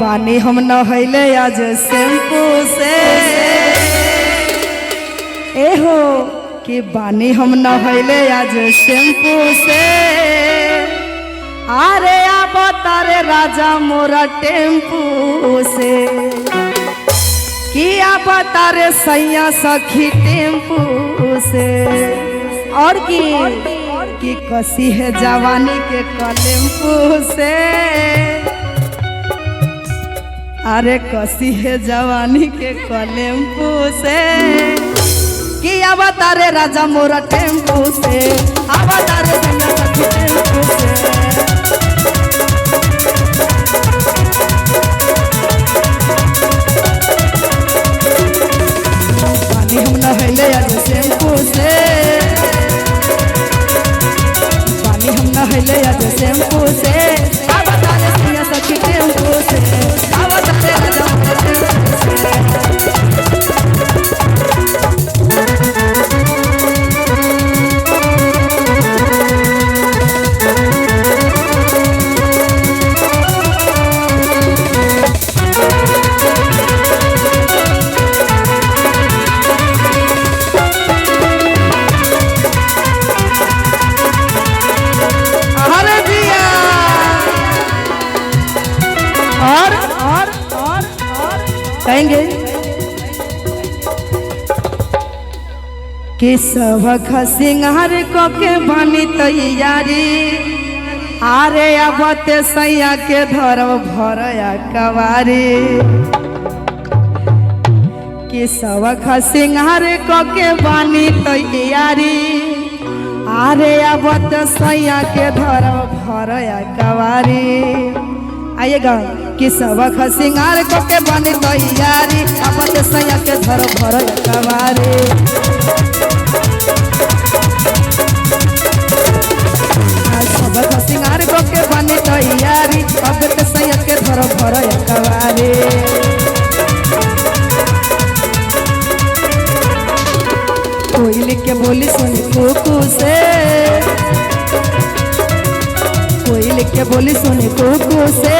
पानी हम नहैले आज शैम्पू से ए हो कि पानी हम नहैले आज शैम्पू से। अरे अब तारे राजा मोरा टेम्पू से कि अब तारे सैया सखी टेम्पू से। और कि कसी है जवानी के कलेम्पू से। अरे कसी है जवानी के कलेम्पू से कि अब तारे राजा मोरा टेम्पू से। अब तारे सैया सखी टेम्पू से। पानी हम नहैले आज शैम्पू से। पानी हम नहैले आज शैम्पू से। अब तारे सैया सखी टेम्पू से। अब तारे राजा मोरा टेम्पू से। कहेंगे कि सबक सिंगार को के बनी तैयारी। आरे अब सैया के धरव भरया कवारी। कि सबक सिंगार को के बनी तैयारी। आरे अब सैया के धरव भरया कवारी। आइएगा कि सबक सिंगार को के बनी तैयारी। अब सैया के धर भर कवारी। सबक सिंगार को के बनी तैयारी। अब सैया के धर भर कवारी। कोयली के बोली सुनी कुकू से। कोयली के बोली सुनी कुकू से।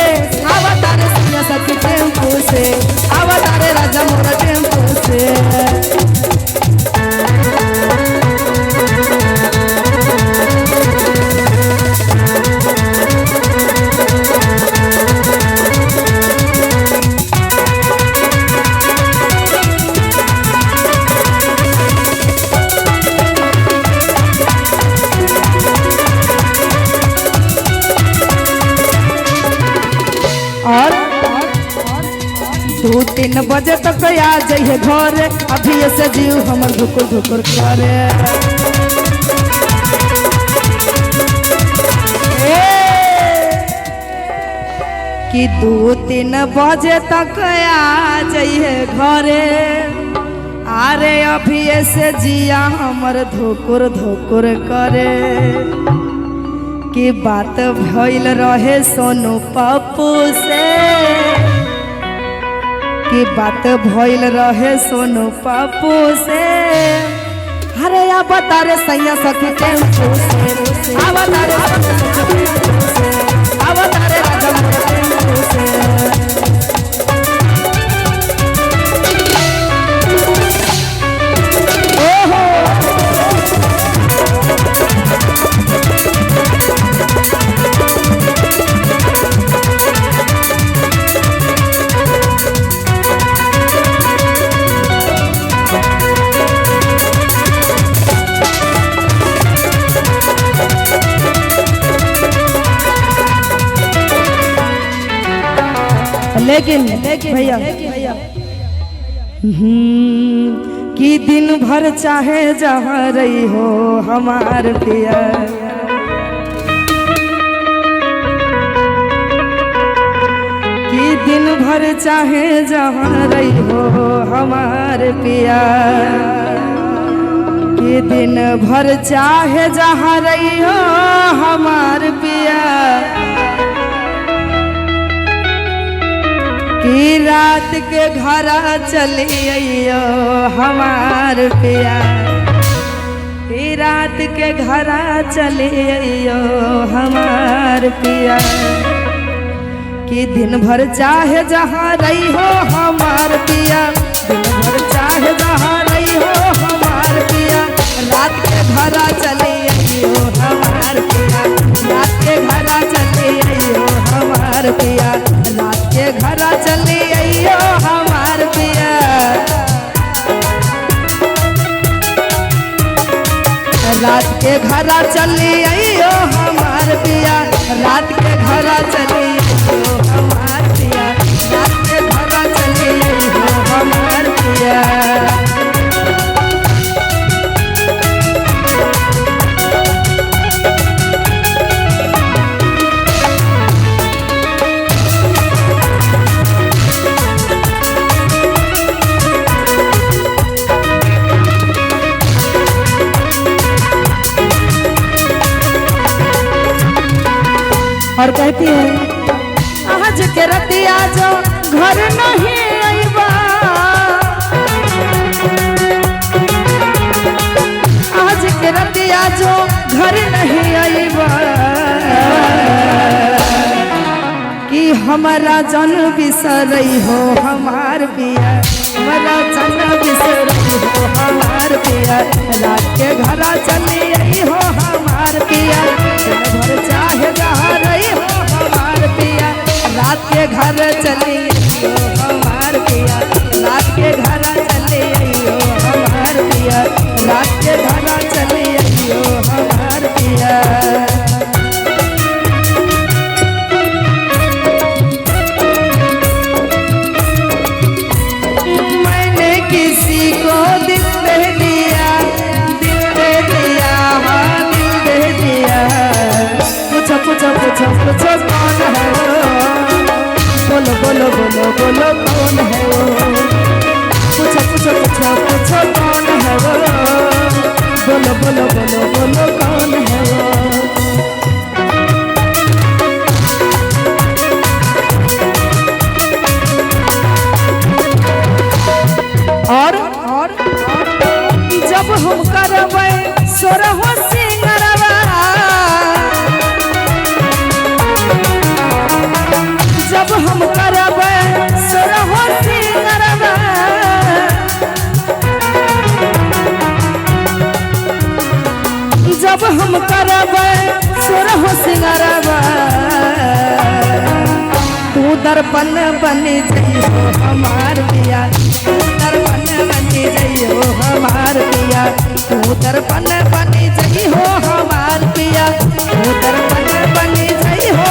अब तारे सैया सखी टेम्पू से। अब तारे राजा मोरा टेम्पू से। और 2-3 बजे तक आ जाइए घर। अभी से जीव हमर धुकुर धुकुर करे। कि 2-3 बजे तक आ जाइए घरे। अरे अभी से जिया हमर धुकुर धुकुर करे। कि बात भइल रहे सोनू पप्पू से। कि बात भइल रहे सोनू पप्पू से। अरे अब तारे सैया सखी टेम्पू से। अब तारे टेम्पू से। अब तारे राजा मोरा टेम्पू से। लेकिन भैया कि दिन भर चाहे जहाँ रही हो हमार पिया। कि दिन भर चाहे जहाँ रही हो हमार पिया। कि दिन भर चाहे जहाँ रही हो हमार पिया। कि रात के घरा चलियो हमार पिया। कि रात के घरा चलियो हमार पिया। कि दिन भर चाहे जहाँ रही हो हमार पिया, दिन भर चाहे जहाँ रही हो हमार पिया, रात के घरा चले आइयो हमार पिया, रात के घरा चले आइयो हमार पिया, रात के घरा चले आइयो हमार पिया। रात के घरा चले आइयो हमार पिया, रात के घरा चले आइयो हमार पिया, रात के घरा चले आइयो हमार पिया। और कहती है आज के रतिया जो घर नहीं आईबा, आज के रतिया जो घर नहीं आईबा, कि हमारा जन बिसरई हो हमार पिया, हमारा जन बिसरई हो हमार पिया, रात के घरा चली आई हो हमार पिया, दिन भर चाहे जहाँ रही हो हमार पिया, रात के घर चली आई हो हमार पिया, रात के घरा चली आई हो हमार पिया, रात के घरा चली आई हो हमार पिया। किसी को दिल दे दिया, दिल दे दिया, हाँ दिल दे दिया, पूछो पूछो पूछो पूछो कौन है वो, बोलो बोलो बोलो बोलो कौन है वो, पूछो पूछो पूछो पूछो कौन है वो, बोलो बोलो बोलो बोलो कौन है वो। और जब हम करबै सोरहो सिंगरवा, जब हम करबै सोरहो सिंगरवा, जब हम करबै सोरहो सिंगरवा, तू दर्पण बन जइयो हमार पिया, दर्पण बन जइयो हमार पिया, तू दर्पण बन जइयो हमार पिया, तू दर्पण बन जइयो